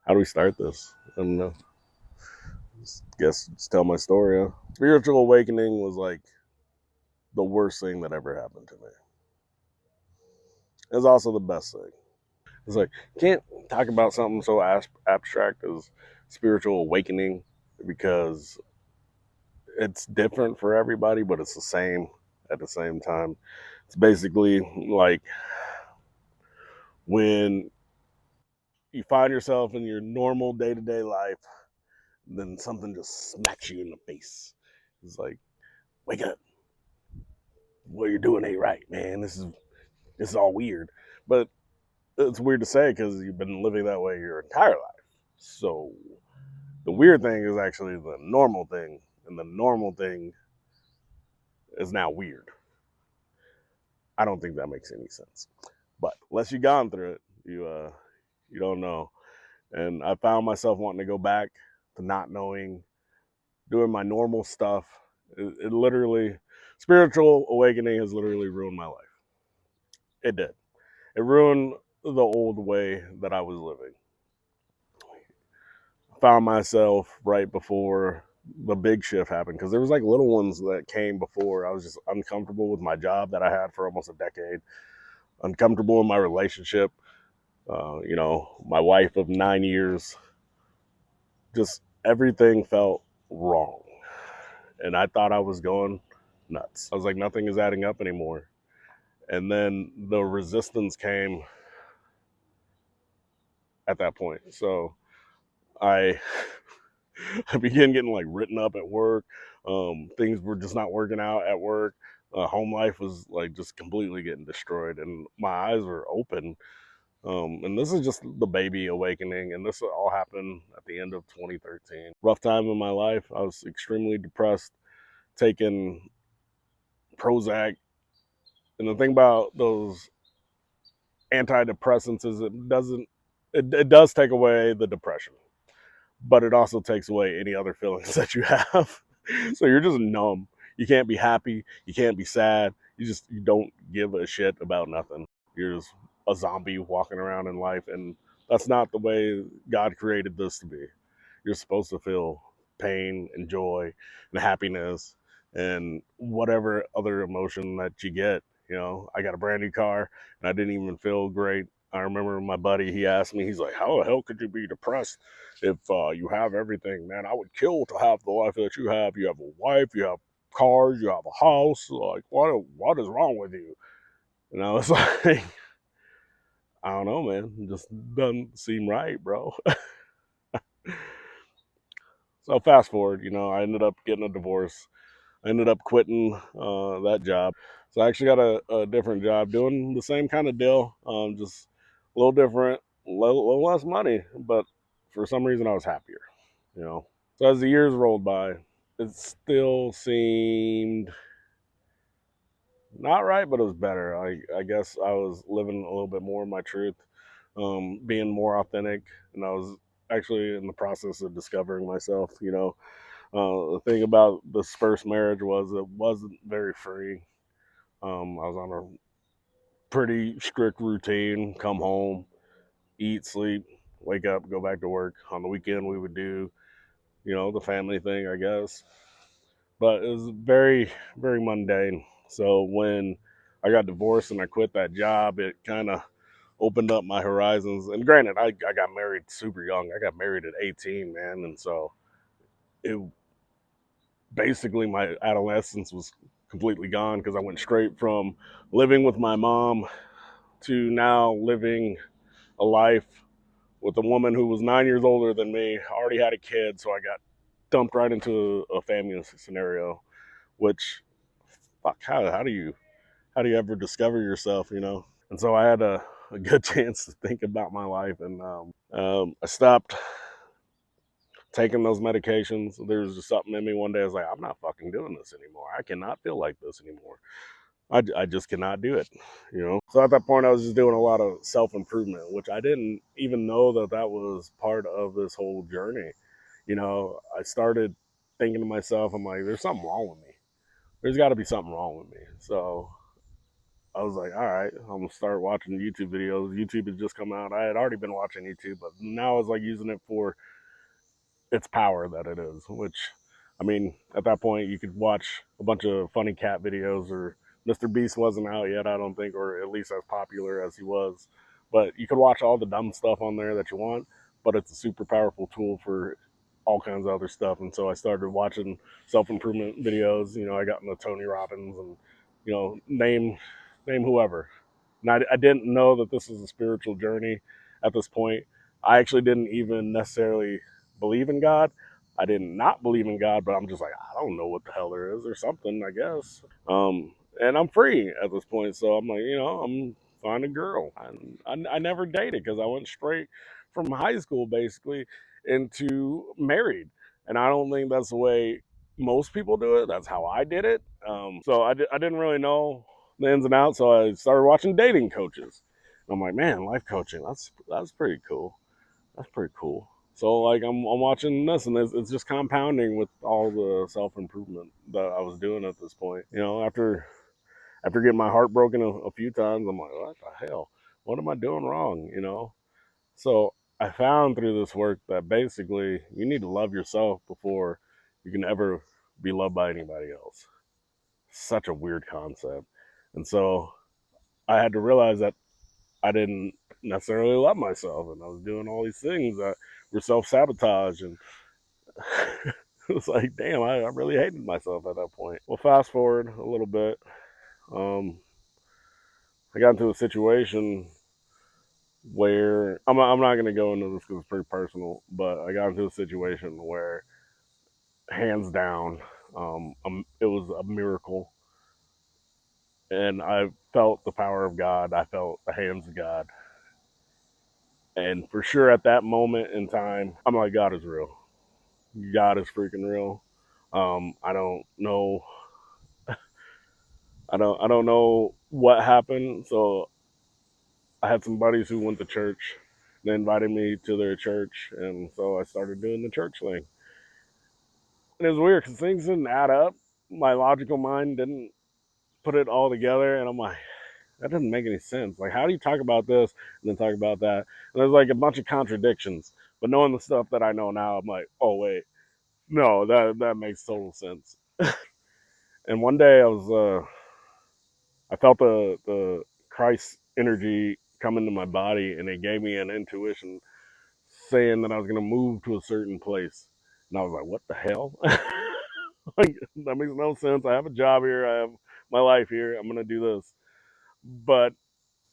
How do we start this? I don't know. Just tell my story. Huh? Spiritual awakening was like the worst thing that ever happened to me. It's also the best thing. It's like you can't talk about something so abstract as spiritual awakening because it's different for everybody, but it's the same at the same time. It's basically like when you find yourself in your normal day to day life, then something just smacks you in the face. It's like, wake up. What you're doing ain't right, man. This is all weird. But it's weird to say because you've been living that way your entire life. So the weird thing is actually the normal thing, and the normal thing is now weird. I don't think that makes any sense. But unless you've gone through it, you don't know. And I found myself wanting to go back to not knowing, doing my normal stuff. It literally, spiritual awakening has literally ruined my life. It did. It ruined the old way that I was living. I found myself right before the big shift happened because there was like little ones that came before. I was just uncomfortable with my job that I had for almost a decade, uncomfortable in my relationship. My wife of 9 years, just everything felt wrong. And I thought I was going nuts. I was like, nothing is adding up anymore. And then the resistance came at that point. So I I began getting like written up at work. Things were just not working out at work. Home life was like just completely getting destroyed, and my eyes were open. And this is just the baby awakening, and this all happened at the end of 2013. Rough time in my life. I was extremely depressed, taking Prozac, and the thing about those antidepressants is it does take away the depression, but it also takes away any other feelings that you have. So you're just numb. You can't be happy. You can't be sad. You don't give a shit about nothing. You're just a zombie walking around in life, and that's not the way God created this to be. You're supposed to feel pain and joy and happiness and whatever other emotion that you get. I got a brand new car and I didn't even feel great. I remember my buddy, he asked me, he's like, how the hell could you be depressed if you have everything? Man, I would kill to have the life that you have. You have a wife, you have cars, you have a house. Like, what is wrong with you? And I was like, I don't know, man. It just doesn't seem right, bro. So fast forward, I ended up getting a divorce. I ended up quitting that job. So I actually got a different job doing the same kind of deal, just a little different, little less money, but for some reason I was happier, you know. So as the years rolled by, it still seemed not right, but it was better. I guess I was living a little bit more of my truth, being more authentic, and I was actually in the process of discovering myself. The thing about this first marriage was it wasn't very free. I was on a pretty strict routine: come home, eat, sleep, wake up, go back to work. On the weekend, we would do, the family thing, I guess. But it was very, very mundane. So when I got divorced and I quit that job, it kind of opened up my horizons. And granted, I got married super young. I got married at 18, man. And so it basically my adolescence was completely gone because I went straight from living with my mom to now living a life with a woman who was 9 years older than me, already had a kid. So I got dumped right into a family scenario, which, fuck, how do you ever discover yourself? And so I had a good chance to think about my life, and I stopped taking those medications. There was just something in me one day. I was like, I'm not fucking doing this anymore. I cannot feel like this anymore. I just cannot do it. So at that point, I was just doing a lot of self improvement, which I didn't even know that was part of this whole journey. I started thinking to myself, I'm like, there's something wrong with me. There's got to be something wrong with me. So I was like, all right, I'm gonna start watching YouTube videos. YouTube had just come out. I had already been watching YouTube, but now I was like using it for its power that it is. Which, I mean, at that point, you could watch a bunch of funny cat videos, or Mr. Beast wasn't out yet, I don't think, or at least as popular as he was. But you could watch all the dumb stuff on there that you want. But it's a super powerful tool for all kinds of other stuff. And so I started watching self improvement videos. You know, I got into Tony Robbins and name whoever. And I didn't know that this was a spiritual journey at this point. I actually didn't even necessarily believe in God. I did not believe in God, but I'm just like, I don't know what the hell there is or something, I guess. And I'm free at this point. So I'm like, I'm find a girl. I never dated because I went straight from high school basically into married. And I don't think that's the way most people do it. That's how I did it. So I didn't really know the ins and outs. So I started watching dating coaches. And I'm like, man, life coaching, that's pretty cool. That's pretty cool. So like I'm watching this, and it's just compounding with all the self improvement that I was doing at this point. After getting my heart broken a few times, I'm like, what the hell? What am I doing wrong? So I found through this work that basically you need to love yourself before you can ever be loved by anybody else. Such a weird concept. And so I had to realize that I didn't necessarily love myself, and I was doing all these things that were self sabotage, and it was like, damn, I really hated myself at that point. Well, fast forward a little bit, um, I got into a situation where I'm not going to go into this because it's pretty personal, but I got into a situation where, hands down, it was a miracle, and I felt the power of God. I felt the hands of God, and for sure at that moment in time, I'm like, God is real. God is freaking real. I don't know. I don't know what happened. So I had some buddies who went to church. They invited me to their church, and so I started doing the church thing. And it was weird because things didn't add up. My logical mind didn't put it all together, and I'm like, that doesn't make any sense. Like, how do you talk about this and then talk about that? And there's like a bunch of contradictions. But knowing the stuff that I know now, I'm like, oh wait, no, that makes total sense. And one day I felt the Christ energy come into my body, and it gave me an intuition saying that I was going to move to a certain place. And I was like, what the hell? Like, that makes no sense. I have a job here. I have my life here. I'm going to do this. But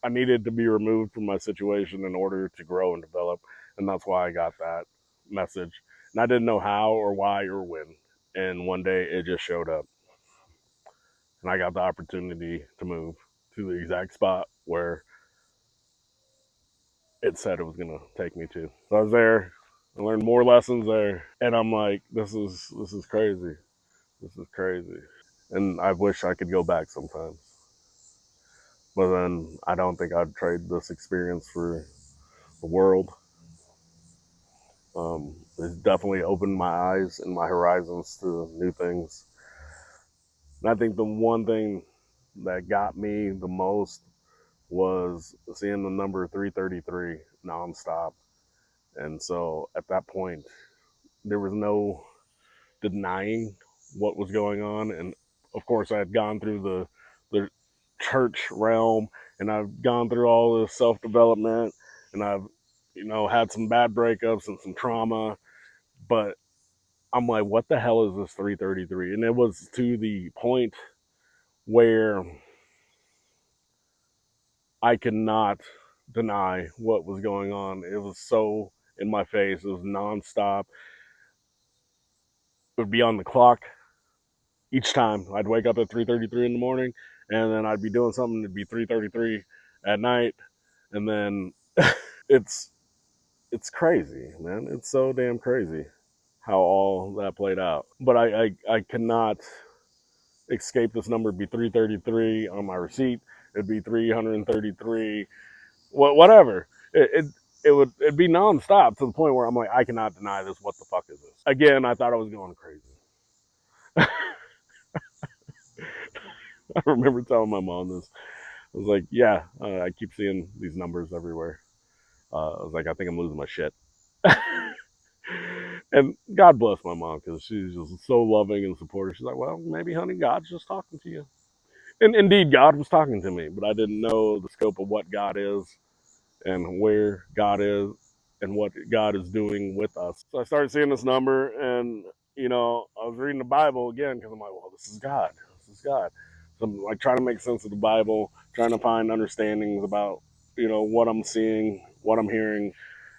I needed to be removed from my situation in order to grow and develop. And that's why I got that message. And I didn't know how or why or when. And one day it just showed up. And I got the opportunity to move to the exact spot where it said it was gonna take me to. So I was there. I learned more lessons there, and I'm like, this is crazy. This is crazy, and I wish I could go back sometimes. But then I don't think I'd trade this experience for the world. It's definitely opened my eyes and my horizons to new things. And I think the one thing that got me the most was seeing the number 333 nonstop. And so at that point, there was no denying what was going on. And of course, I had gone through the church realm, and I've gone through all the self development, and I've had some bad breakups and some trauma. But I'm like, what the hell is this 333? And it was to the point where I could not deny what was going on. It was so in my face. It was nonstop. It would be on the clock each time. I'd wake up at 3:33 in the morning, and then I'd be doing something. It'd be 3:33 at night, and then it's it's crazy, man. It's so damn crazy how all that played out. But I cannot escape this number. It'd be 3:33 on my receipt. It'd be 333. Whatever. It'd be nonstop to the point where I'm like, I cannot deny this. What the fuck is this? Again, I thought I was going crazy. I remember telling my mom this. I was like, yeah, I keep seeing these numbers everywhere. I was like, I think I'm losing my shit. And God bless my mom because she's just so loving and supportive. She's like, well, maybe, honey, God's just talking to you. And indeed, God was talking to me, but I didn't know the scope of what God is and where God is and what God is doing with us. So I started seeing this number, and I was reading the Bible again because I'm like, well, this is God. This is God. So I'm like trying to make sense of the Bible, trying to find understandings about what I'm seeing, what I'm hearing,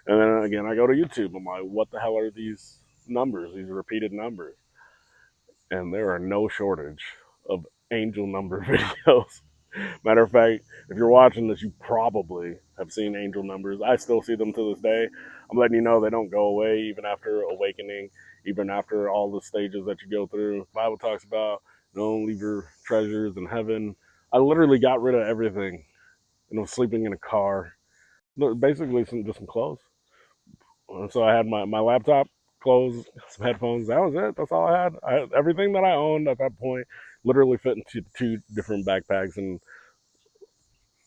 and then again I go to YouTube. I'm like, what the hell are these numbers? These repeated numbers, and there are no shortage of angel number videos. Matter of fact, if you're watching this, you probably have seen angel numbers. I still see them to this day. I'm letting you know they don't go away even after awakening, even after all the stages that you go through. The Bible talks about don't leave your treasures in heaven. I literally got rid of everything and was sleeping in a car. Basically, just some clothes. So I had my laptop, clothes, some headphones. That was it. That's all I had. Everything that I owned at that point literally fit into two different backpacks. And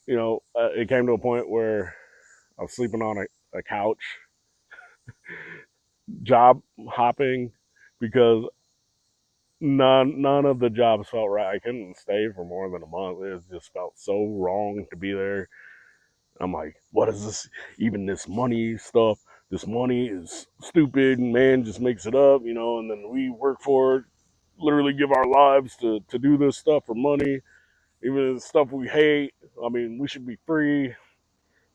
it came to a point where I was sleeping on a couch, job hopping, because none of the jobs felt right. I couldn't stay for more than a month. It just felt so wrong to be there. I'm like, what is this? Even this money stuff. This money is stupid. Man just makes it up, and then we work for it. Literally give our lives to do this stuff for money. Even the stuff we hate. I mean, we should be free.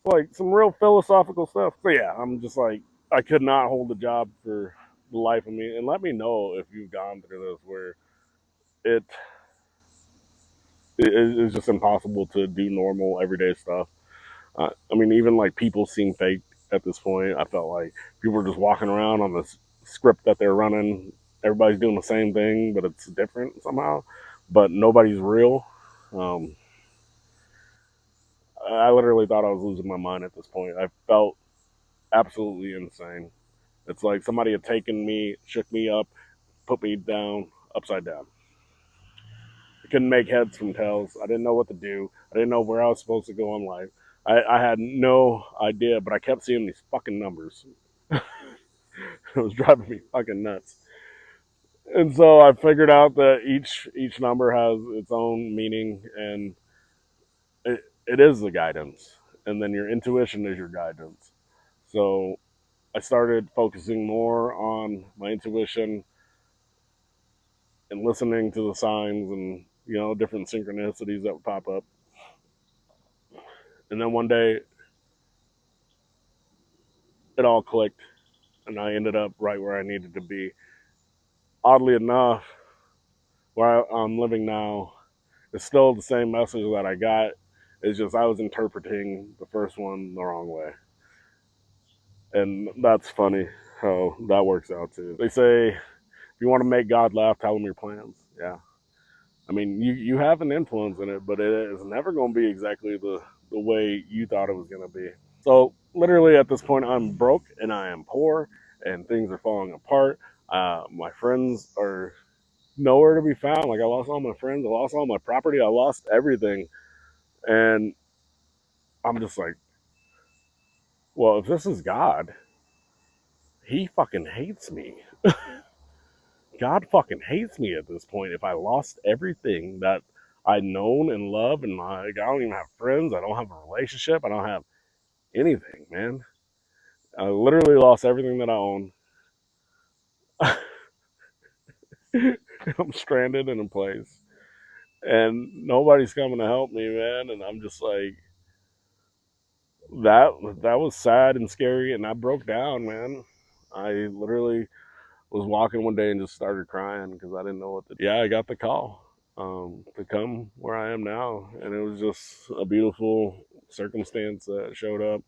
Like some real philosophical stuff. So yeah, I'm just like, I could not hold a job for the life of me. And let me know if you've gone through this where it, it is just impossible to do normal everyday stuff. I mean, even like people seem fake at this point. I felt like people are just walking around on this script that they're running. Everybody's doing the same thing, but it's different somehow. But nobody's real. Um, I literally thought I was losing my mind at this point. I felt absolutely insane. It's like somebody had taken me, shook me up, put me down, upside down. I couldn't make heads from tails. I didn't know what to do. I didn't know where I was supposed to go in life. I had no idea, but I kept seeing these fucking numbers. It was driving me fucking nuts. And so I figured out that each number has its own meaning, and it is the guidance. And then your intuition is your guidance. So I started focusing more on my intuition and listening to the signs and different synchronicities that would pop up. And then one day it all clicked, and I ended up right where I needed to be. Oddly enough, where I'm living now, it's still the same message that I got. It's just I was interpreting the first one the wrong way, and that's funny how that works out too. They say if you want to make God laugh, tell him your plans. Yeah, I mean, you have an influence in it, but it is never going to be exactly the way you thought it was going to be. So literally at this point, I'm broke and I am poor, and things are falling apart. My friends are nowhere to be found. Like I lost all my friends, I lost all my property, I lost everything, and I'm just like, well, if this is God, He fucking hates me. God fucking hates me at this point. If I lost everything that I'd known and loved, and I don't even have friends, I don't have a relationship, I don't have anything, man. I literally lost everything that I own. I'm stranded in a place, and nobody's coming to help me, man. And I'm just like, that that was sad and scary, and I broke down, man. I literally was walking one day and just started crying because I didn't know what to do. Yeah, I got the call to come where I am now, and it was just a beautiful circumstance that showed up.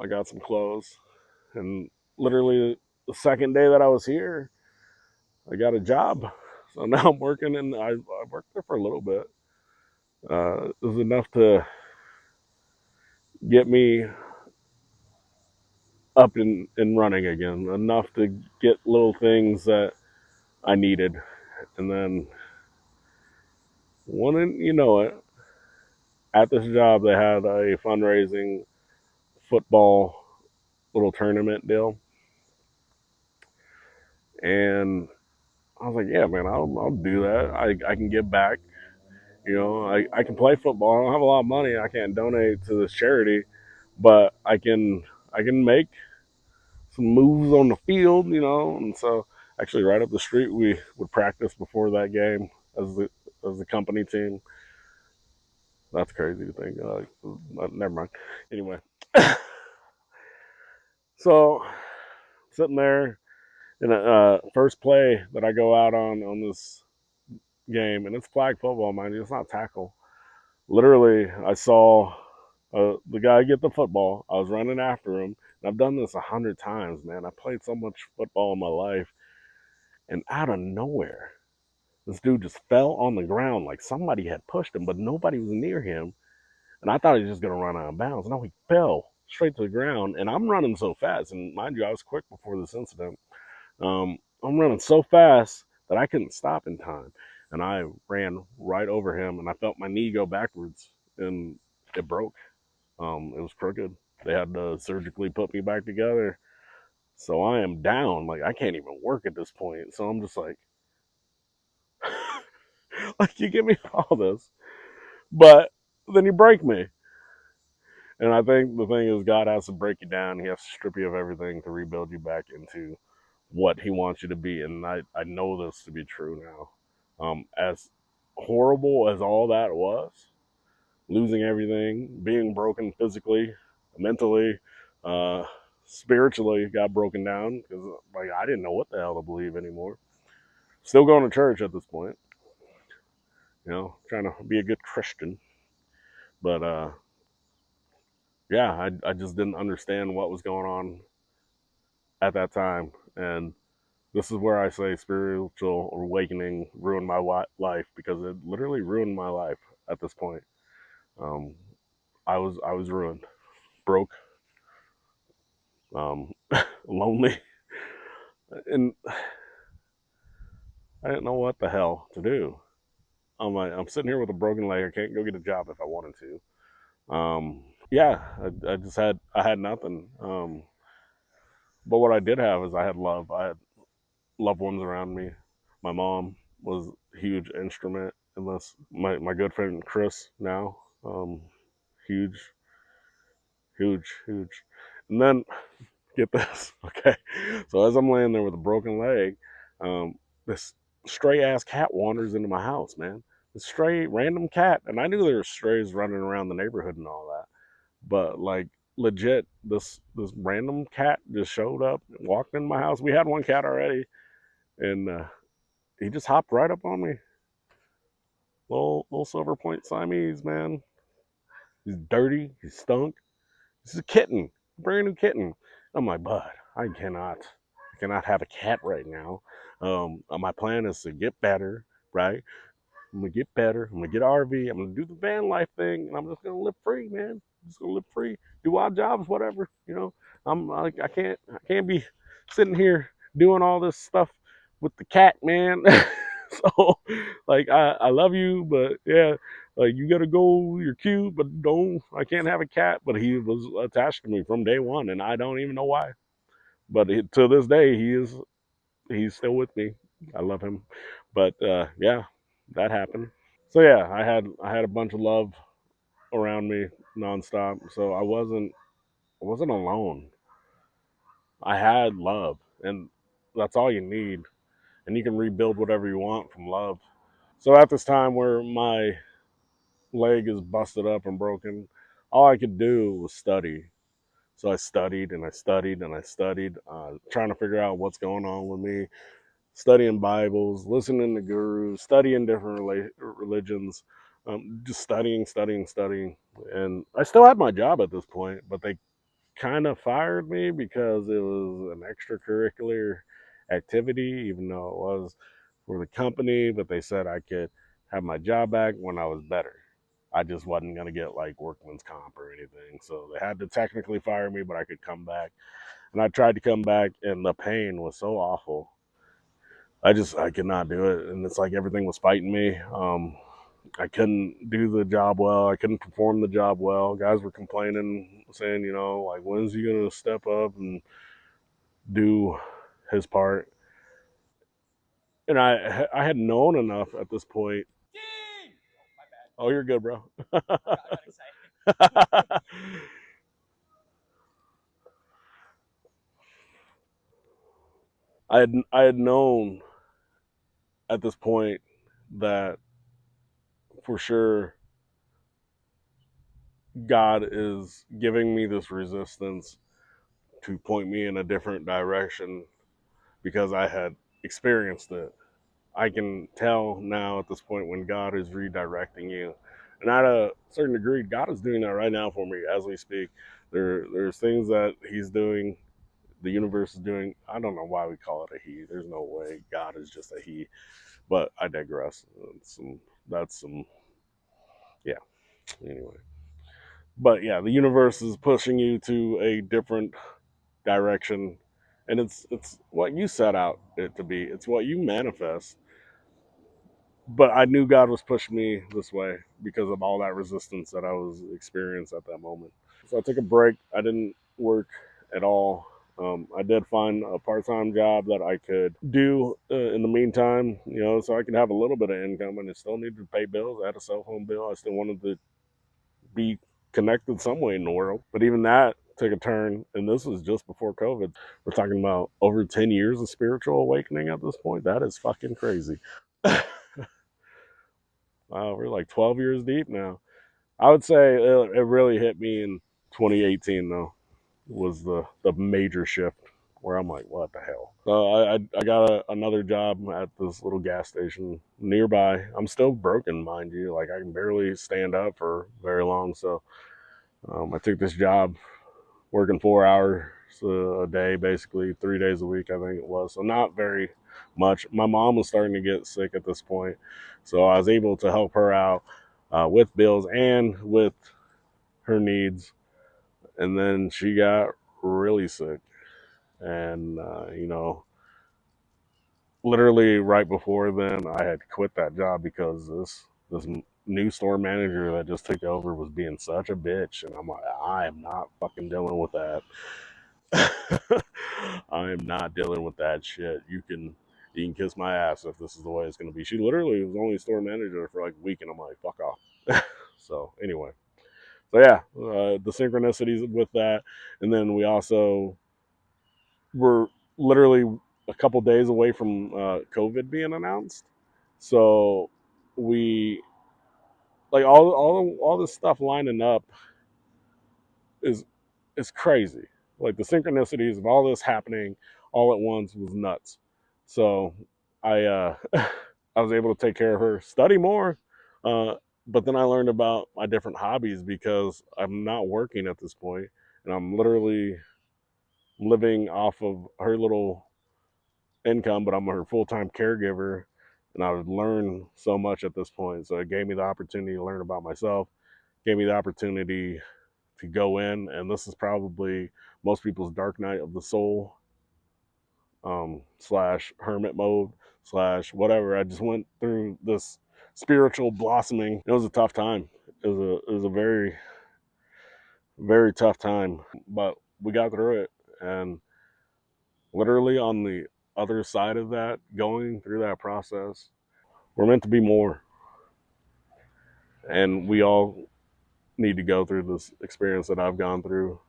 I got some clothes, and literally the second day that I was here, I got a job. So now I'm working, and I worked there for a little bit. It was enough to get me up and running again, enough to get little things that I needed. And then, one, you know it, At this job, they had a fundraising football little tournament deal, and I was like, yeah, man, I'll do that. I can give back. You know, I can play football. I don't have a lot of money. I can't donate to this charity, but I can make some moves on the field. You know, and so actually, right up the street, we would practice before that game as the company team. That's crazy to think. Never mind. Anyway, so sitting there in a first play that I go out on this game, and it's flag football, mind you. It's not tackle. Literally, I saw the guy get the football. I was running after him. And I've done this 100 times, man. I played so much football in my life, and out of nowhere, this dude just fell on the ground like somebody had pushed him, but nobody was near him. And I thought he was just gonna run out of bounds. No, he fell straight to the ground, and I'm running so fast. And mind you, I was quick before this incident. I'm running so fast that I couldn't stop in time, and I ran right over him, and I felt my knee go backwards, and it broke. It was crooked. They had to surgically put me back together. So I am down. Like I can't even work at this point. So I'm just like you give me all this, but then you break me. And I think the thing is, God has to break you down. He has to strip you of everything to rebuild you back into what He wants you to be. And I know this to be true now. As horrible as all that was, losing everything, being broken physically, mentally, uh, spiritually, got broken down because like I didn't know what the hell to believe anymore. Still going to church at this point, trying to be a good Christian, but yeah, I just didn't understand what was going on at that time, and this is where I say spiritual awakening ruined my life because it literally ruined my life at this point. Um, I was ruined, broke, um, lonely, and I didn't know what the hell to do. I'm sitting here with a broken leg. I can't go get a job if I wanted to. Yeah, I just had nothing. But what I did have is I had love. I had loved ones around me. My mom was a huge instrument in this. My good friend Chris now, huge, huge, huge. And then get this, okay? So as I'm laying there with a broken leg, this stray ass cat wanders into my house, man. This stray random cat, and I knew there were strays running around the neighborhood and all that, but like legit, this random cat just showed up, walked in my house. We had one cat already, and he just hopped right up on me. Little silver point Siamese, man. He's dirty. He stunk. This is a kitten, brand new kitten. I'm like, bud, I cannot have a cat right now. My plan is to get better, right? I'm gonna get better. I'm gonna get an RV. I'm gonna do the van life thing, and I'm just gonna live free, man. I'm just gonna live free, do odd jobs, whatever. I'm like, I can't be sitting here doing all this stuff with the cat, man. So, like, I love you, but yeah, like you gotta go. You're cute, but don't. I can't have a cat. But he was attached to me from day one, and I don't even know why. But to this day, he's still with me. I love him, but yeah, that happened. So yeah, I had a bunch of love around me nonstop. So I wasn't alone. I had love, and that's all you need. And you can rebuild whatever you want from love. So at this time where my leg is busted up and broken, all I could do was study. So I studied and I studied and I studied, trying to figure out what's going on with me, studying Bibles, listening to gurus, studying different religions, just studying, studying, studying. And I still had my job at this point, but they kind of fired me because it was an extracurricular activity, even though it was for the company, but they said I could have my job back when I was better. I just wasn't going to get like workman's comp or anything. So they had to technically fire me, but I could come back. And I tried to come back, and the pain was so awful. I could not do it. And it's like everything was fighting me. I couldn't do the job well. I couldn't perform the job well. Guys were complaining, saying, like, when's he gonna step up and do his part? And I had known enough at this point. Oh, you're good, bro. I had known at this point that for sure God is giving me this resistance to point me in a different direction because I had experienced it. I can tell now at this point when God is redirecting you. And at a certain degree, God is doing that right now for me as we speak. There's things that He's doing, the universe is doing. I don't know why we call it a He. There's no way God is just a He. But I digress. That's some, yeah. Anyway, but yeah, the universe is pushing you to a different direction, and it's what you set out it to be. It's what you manifest. But I knew God was pushing me this way because of all that resistance that I was experiencing at that moment. So I took a break. I didn't work at all. I did find a part-time job that I could do in the meantime, so I could have a little bit of income, and I still needed to pay bills. I had a cell phone bill. I still wanted to be connected some way in the world. But even that took a turn, and this was just before COVID. We're talking about over 10 years of spiritual awakening at this point. That is fucking crazy. Wow, we're like 12 years deep now. I would say it really hit me in 2018, though, was the major shift where I'm like, what the hell? So I got another job at this little gas station nearby. I'm still broken, mind you. Like, I can barely stand up for very long. So I took this job working 4 hours a day, basically 3 days a week, I think it was. So not very much. My mom was starting to get sick at this point, so I was able to help her out with bills and with her needs. And then she got really sick, and literally right before then, I had quit that job because this new store manager that just took over was being such a bitch, and I'm like, I am not fucking dealing with that. I am not dealing with that shit. You can kiss my ass if this is the way it's gonna be. She literally was only store manager for like a week, and I'm like, fuck off. So anyway, so yeah, the synchronicities with that, and then we also were literally a couple days away from COVID being announced. So we like all this stuff lining up is crazy. Like the synchronicities of all this happening all at once was nuts. So I I was able to take care of her, study more, uh, but then I learned about my different hobbies because I'm not working at this point, and I'm literally living off of her little income, but I'm her full time caregiver, and I would learn so much at this point. So it gave me the opportunity to learn about myself, gave me the opportunity to go in, and this is probably most people's dark night of the soul, slash hermit mode, slash whatever. I just went through this spiritual blossoming. It was a tough time. It was a very, very tough time, but we got through it. And literally on the other side of that, going through that process, we're meant to be more, and we all need to go through this experience that I've gone through.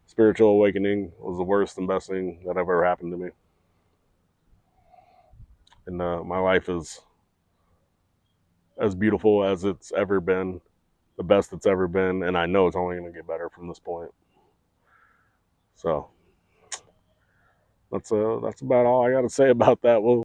Spiritual awakening was the worst and best thing that ever happened to me, and my life is as beautiful as it's ever been, the best it's ever been, and I know it's only going to get better from this point. So that's about all I got to say about that. We'll